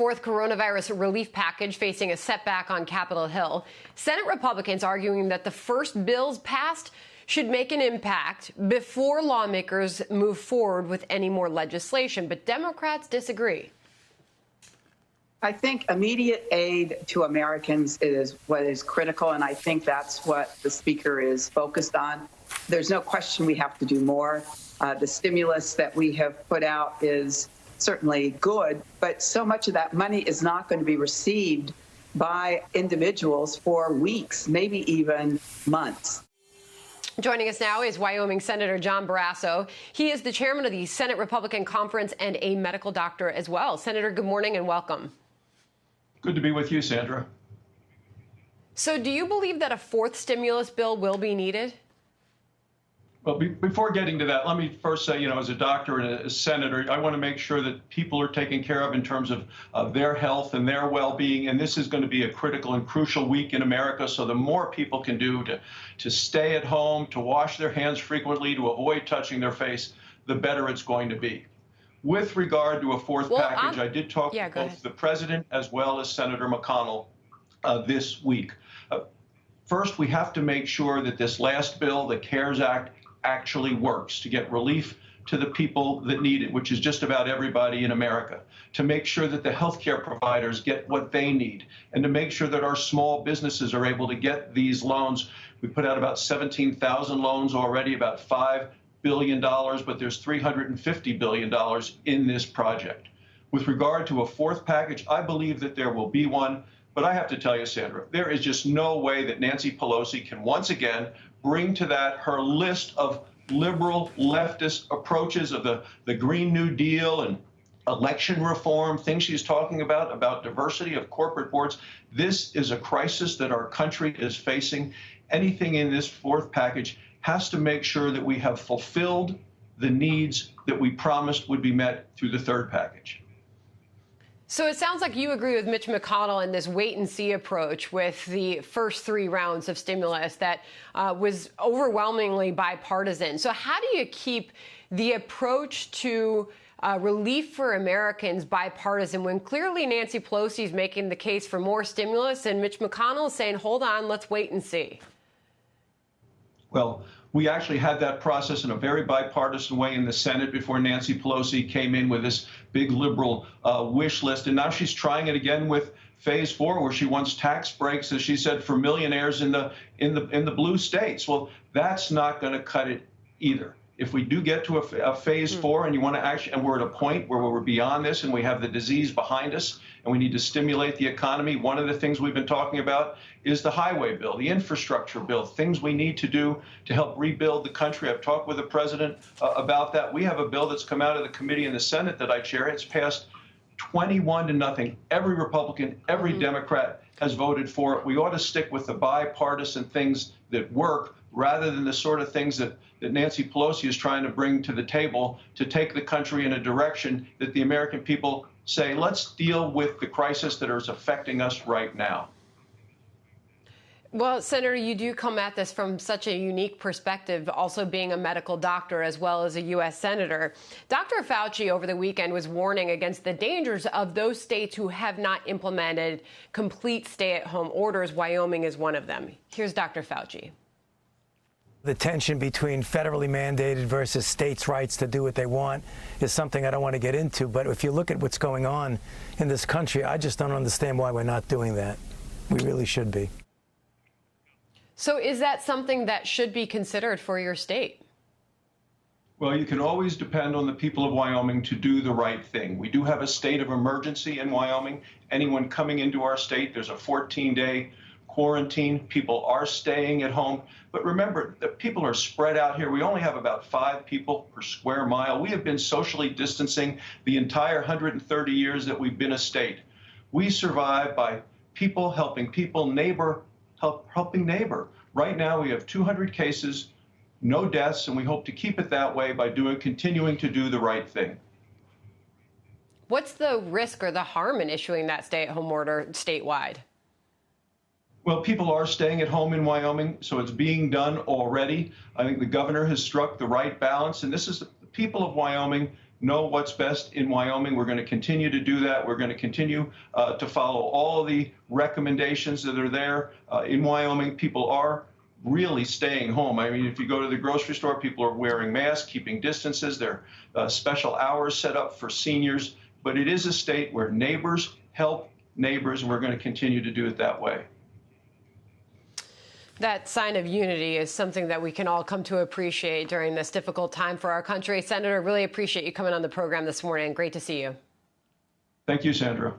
fourth coronavirus relief package facing a setback on Capitol Hill. Senate Republicans arguing that the first bills passed should make an impact before lawmakers move forward with any more legislation. But Democrats disagree. I think immediate aid to Americans is what is critical, and I think that's what the Speaker is focused on. There's no question we have to do more. The stimulus that we have put out is certainly good, but so much of that money is not going to be received by individuals for weeks, maybe even months. Joining us now is Wyoming Senator John Barrasso. He is the chairman of the Senate Republican Conference and a medical doctor as well. Senator, good morning and welcome. Good to be with you, Sandra. So do you believe that a fourth stimulus bill will be needed? Well, before getting to that, let me first say, as a doctor and a senator, I want to make sure that people are taken care of in terms of their health and their well-being. And this is going to be a critical and crucial week in America. So the more people can do to stay at home, to wash their hands frequently, to avoid touching their face, the better it's going to be. With regard to a fourth package, I did talk to both the president as well as Senator McConnell this week. First, we have to make sure that this last bill, the CARES Act, actually works to get relief to the people that need it, which is just about everybody in America, to make sure that the healthcare providers get what they need, and to make sure that our small businesses are able to get these loans. We put out about 17,000 loans already, about $5 billion, but there's $350 billion in this project. With regard to a fourth package, I believe that there will be one, but I have to tell you, Sandra, there is just no way that Nancy Pelosi can once again bring to that her list of liberal leftist approaches of the Green New Deal and election reform, things she's talking about diversity of corporate boards. This is a crisis that our country is facing. Anything in this fourth package has to make sure that we have fulfilled the needs that we promised would be met through the third package. So it sounds like you agree with Mitch McConnell in this wait-and-see approach with the first three rounds of stimulus that was overwhelmingly bipartisan. So how do you keep the approach to relief for Americans bipartisan when clearly Nancy Pelosi is making the case for more stimulus and Mitch McConnell is saying, hold on, let's wait and see? Well, we actually had that process in a very bipartisan way in the Senate before Nancy Pelosi came in with this big liberal wish list. And now she's trying it again with phase 4, where she wants tax breaks, as she said, for millionaires in the blue states. Well, that's not going to cut it either. If we do get to a phase 4 and you want to actually, and we're at a point where we're beyond this and we have the disease behind us and we need to stimulate the economy, one of the things we've been talking about is the highway bill, the infrastructure bill, things we need to do to help rebuild the country. I've talked with the president about that. We have a bill that's come out of the committee in the Senate that I chair. It's passed 21-0. Every Republican, every Democrat has voted for it. We ought to stick with the bipartisan things that work rather than the sort of things that Nancy Pelosi is trying to bring to the table to take the country in a direction that the American people say, let's deal with the crisis that is affecting us right now. Well, Senator, you do come at this from such a unique perspective, also being a medical doctor as well as a U.S. senator. Dr. Fauci over the weekend was warning against the dangers of those states who have not implemented complete stay-at-home orders. Wyoming is one of them. Here's Dr. Fauci. The tension between federally mandated versus states' rights to do what they want is something I don't want to get into. But if you look at what's going on in this country, I just don't understand why we're not doing that. We really should be. So is that something that should be considered for your state? Well, you can always depend on the people of Wyoming to do the right thing. We do have a state of emergency in Wyoming. Anyone coming into our state, there's a 14-day quarantine. People are staying at home. But remember that people are spread out here. We only have about 5 people per square mile. We have been socially distancing the entire 130 years that we've been a state. We survive by people helping people, helping neighbor. Right now we have 200 cases, no deaths, and we hope to keep it that way by continuing to do the right thing. What's the risk or the harm in issuing that stay-at-home order statewide? Well, people are staying at home in Wyoming, so it's being done already. I think the governor has struck the right balance, and this is the people of Wyoming. know what's best in Wyoming. We're going to continue to do that. We're going to continue to follow all the recommendations that are there. In Wyoming, people are really staying home. I mean, if you go to the grocery store, people are wearing masks, keeping distances. There are special hours set up for seniors. But it is a state where neighbors help neighbors, and we're going to continue to do it that way. That sign of unity is something that we can all come to appreciate during this difficult time for our country. Senator, really appreciate you coming on the program this morning. Great to see you. Thank you, Sandra.